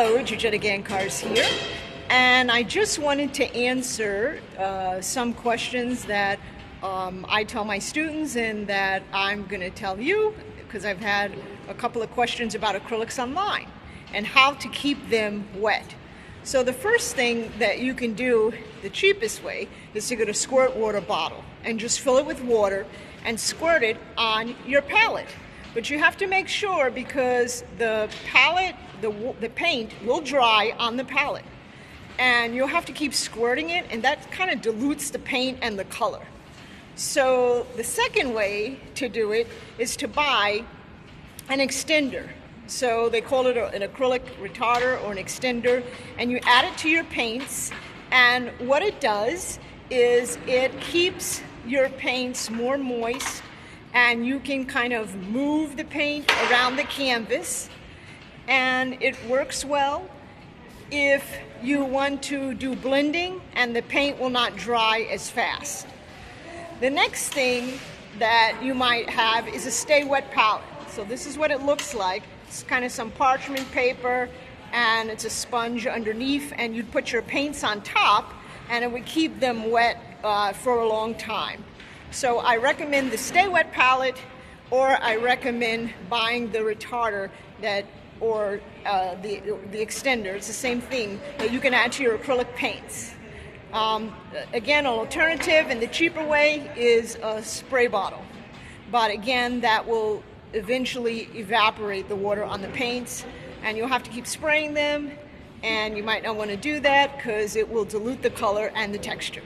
Hello, Georgetta Gankars here, and I just wanted to answer some questions that I tell my students and that I'm going to tell you, because I've had a couple of questions about acrylics online and how to keep them wet. So the first thing that you can do, the cheapest way, is to get a squirt water bottle and just fill it with water and squirt it on your palette. But you have to make sure, because the palette, the paint will dry on the palette, and you'll have to keep squirting it, and that kind of dilutes the paint and the color. So the second way to do it is to buy an extender. So they call it an acrylic retarder or an extender, and you add it to your paints, and what it does is it keeps your paints more moist, and you can kind of move the paint around the canvas, and it works well if you want to do blending and the paint will not dry as fast. The next thing that you might have is a stay wet palette. So this is what it looks like. It's kind of some parchment paper, and it's a sponge underneath, and you'd put your paints on top, and it would keep them wet for a long time. So I recommend the Stay Wet palette, or I recommend buying the retarder or the extender. It's the same thing that you can add to your acrylic paints. Again, an alternative and the cheaper way is a spray bottle. But again, that will eventually evaporate the water on the paints, and you'll have to keep spraying them, and you might not want to do that because it will dilute the color and the texture.